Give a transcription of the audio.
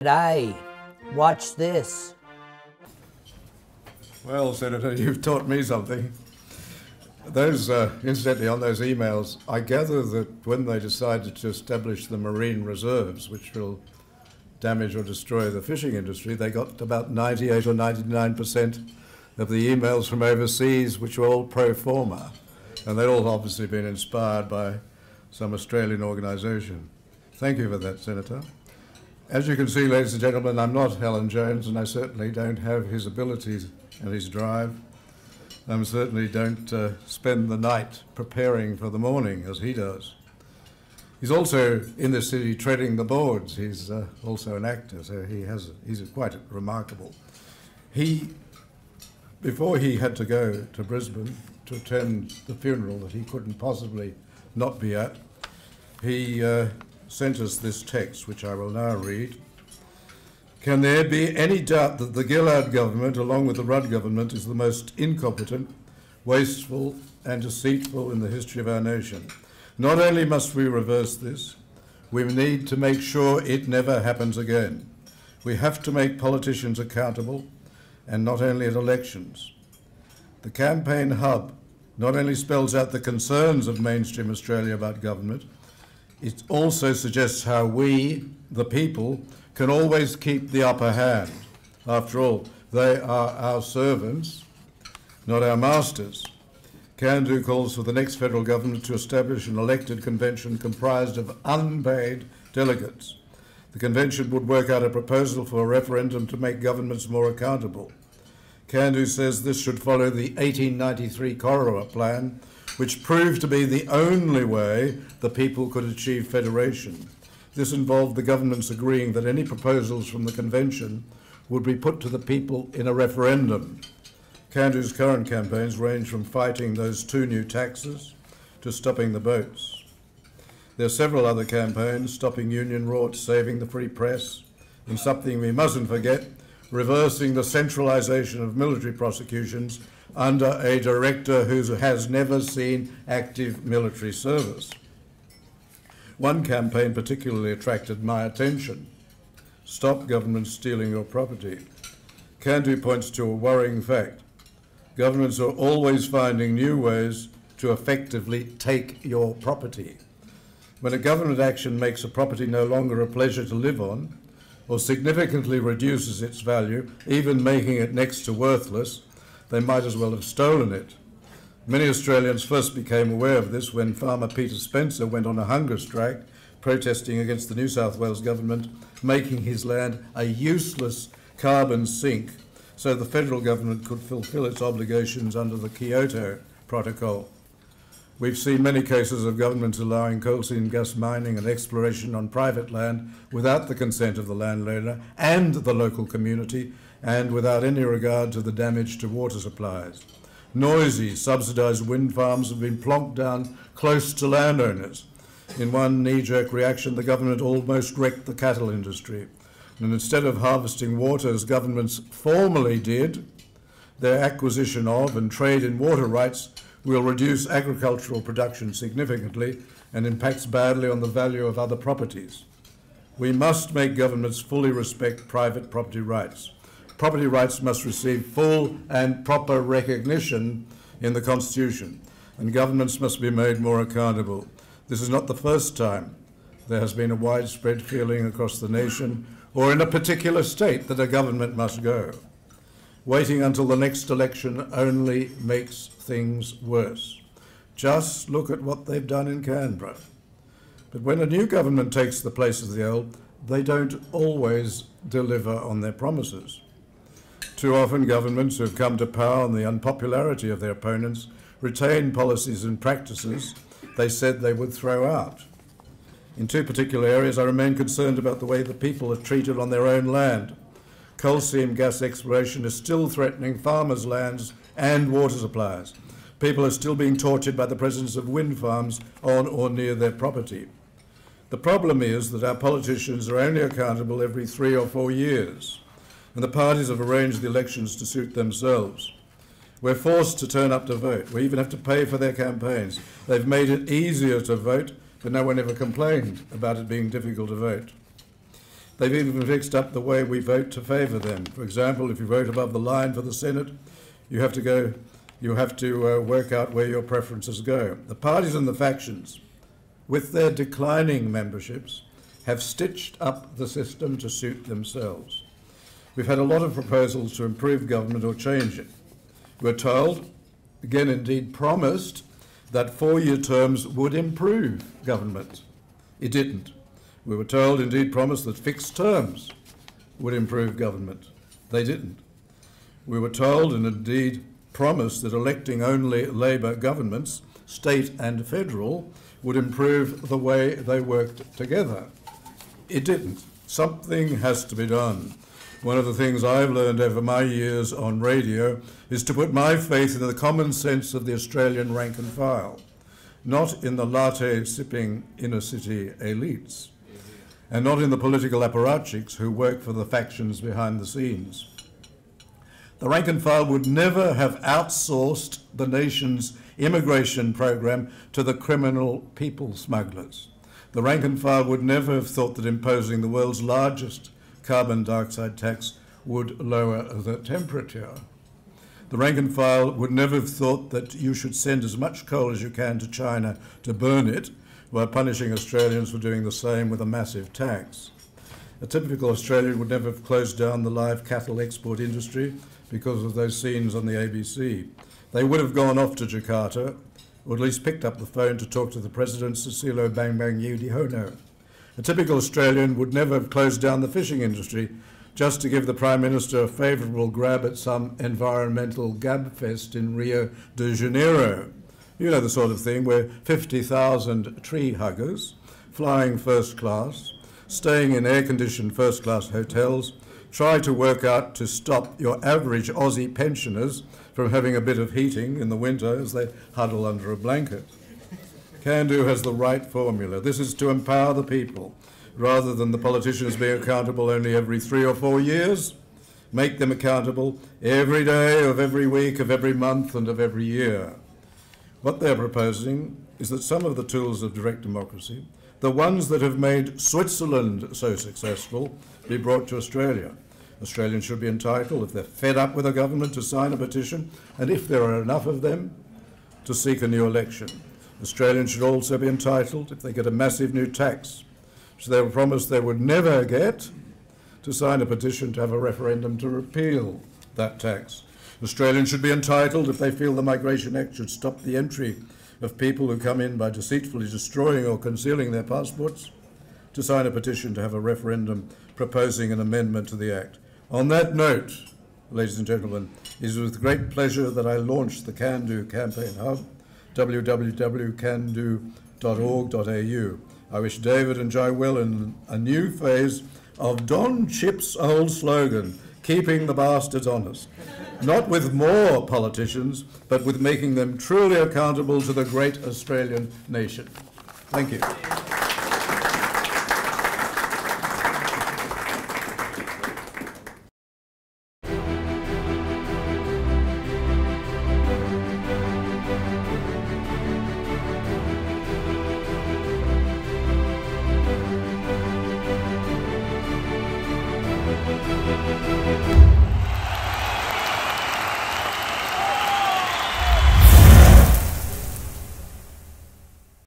G'day, watch this. Well, Senator, you've taught me something. Those, incidentally, on those emails, I gather that when they decided to establish the marine reserves, which will damage or destroy the fishing industry, they got about 98 or 99% of the emails from overseas, which were all pro forma. And they'd all obviously been inspired by some Australian organisation. Thank you for that, Senator. As you can see, ladies and gentlemen, I'm not Helen Jones, and I certainly don't have his abilities and his drive. I certainly don't spend the night preparing for the morning as he does. He's also in the city treading the boards. He's also an actor, so he's quite remarkable. Before he had to go to Brisbane to attend the funeral that he couldn't possibly not be at, he sent us this text, which I will now read. Can there be any doubt that the Gillard government, along with the Rudd government, is the most incompetent, wasteful and deceitful in the history of our nation? Not only must we reverse this, we need to make sure it never happens again. We have to make politicians accountable, and not only at elections. The campaign hub not only spells out the concerns of mainstream Australia about government, it also suggests how we, the people, can always keep the upper hand. After all, they are our servants, not our masters. CANdo calls for the next federal government to establish an elected convention comprised of unpaid delegates. The convention would work out a proposal for a referendum to make governments more accountable. CANdo says this should follow the 1893 Corridor Plan, which proved to be the only way the people could achieve federation. This involved the governments agreeing that any proposals from the convention would be put to the people in a referendum. CANdo's current campaigns range from fighting those 2 new taxes to stopping the boats. There are several other campaigns: stopping union rorts, saving the free press, and something we mustn't forget, reversing the centralisation of military prosecutions under a director who has never seen active military service. One campaign particularly attracted my attention: stop government stealing your property. CANdo points to a worrying fact. Governments are always finding new ways to effectively take your property. When a government action makes a property no longer a pleasure to live on, or significantly reduces its value, even making it next to worthless, they might as well have stolen it. Many Australians first became aware of this when farmer Peter Spencer went on a hunger strike protesting against the New South Wales government making his land a useless carbon sink so the federal government could fulfil its obligations under the Kyoto Protocol. We've seen many cases of governments allowing coal seam gas mining and exploration on private land without the consent of the landowner and the local community, and without any regard to the damage to water supplies. Noisy, subsidised wind farms have been plonked down close to landowners. In one knee-jerk reaction, the government almost wrecked the cattle industry. And instead of harvesting water as governments formerly did, their acquisition of and trade in water rights will reduce agricultural production significantly and impacts badly on the value of other properties. We must make governments fully respect private property rights. Property rights must receive full and proper recognition in the Constitution, and governments must be made more accountable. This is not the first time there has been a widespread feeling across the nation or in a particular state that a government must go. Waiting until the next election only makes things worse. Just look at what they've done in Canberra. But when a new government takes the place of the old, they don't always deliver on their promises. Too often, governments who have come to power on the unpopularity of their opponents retain policies and practices they said they would throw out. In 2 particular areas, I remain concerned about the way the people are treated on their own land. Coal seam gas exploration is still threatening farmers' lands and water supplies. People are still being tortured by the presence of wind farms on or near their property. The problem is that our politicians are only accountable every 3 or 4 years, and the parties have arranged the elections to suit themselves. We're forced to turn up to vote. We even have to pay for their campaigns. They've made it easier to vote, but no one ever complained about it being difficult to vote. They've even fixed up the way we vote to favour them. For example, if you vote above the line for the Senate, you have to work out where your preferences go. The parties and the factions, with their declining memberships, have stitched up the system to suit themselves. We've had a lot of proposals to improve government or change it. We're told, again indeed promised, that 4-year terms would improve government. It didn't. We were told, indeed promised, that fixed terms would improve government. They didn't. We were told and indeed promised that electing only Labor governments, state and federal, would improve the way they worked together. It didn't. Something has to be done. One of the things I've learned over my years on radio is to put my faith in the common sense of the Australian rank and file, not in the latte-sipping inner-city elites, and not in the political apparatchiks who work for the factions behind the scenes. The rank and file would never have outsourced the nation's immigration program to the criminal people smugglers. The rank and file would never have thought that imposing the world's largest carbon dioxide tax would lower the temperature. The rank and file would never have thought that you should send as much coal as you can to China to burn it, while punishing Australians for doing the same with a massive tax. A typical Australian would never have closed down the live cattle export industry because of those scenes on the ABC. They would have gone off to Jakarta, or at least picked up the phone to talk to the President, Susilo Bambang Yudhoyono. A typical Australian would never have closed down the fishing industry just to give the Prime Minister a favourable grab at some environmental gabfest in Rio de Janeiro. You know the sort of thing where 50,000 tree huggers, flying first class, staying in air-conditioned first-class hotels, try to work out to stop your average Aussie pensioners from having a bit of heating in the winter as they huddle under a blanket. CANdo has the right formula. This is to empower the people, rather than the politicians being accountable only every 3 or 4 years. Make them accountable every day of every week, of every month, and of every year. What they're proposing is that some of the tools of direct democracy, the ones that have made Switzerland so successful, be brought to Australia. Australians should be entitled, if they're fed up with a government, to sign a petition, and if there are enough of them, to seek a new election. Australians should also be entitled, if they get a massive new tax, which they were promised they would never get, to sign a petition to have a referendum to repeal that tax. Australians should be entitled, if they feel the Migration Act should stop the entry of people who come in by deceitfully destroying or concealing their passports, to sign a petition to have a referendum proposing an amendment to the Act. On that note, ladies and gentlemen, it is with great pleasure that I launch the CANdo Campaign Hub, www.cando.org.au. I wish David and Jai well in a new phase of Don Chip's old slogan, keeping the bastards honest. Not with more politicians, but with making them truly accountable to the great Australian nation. Thank you.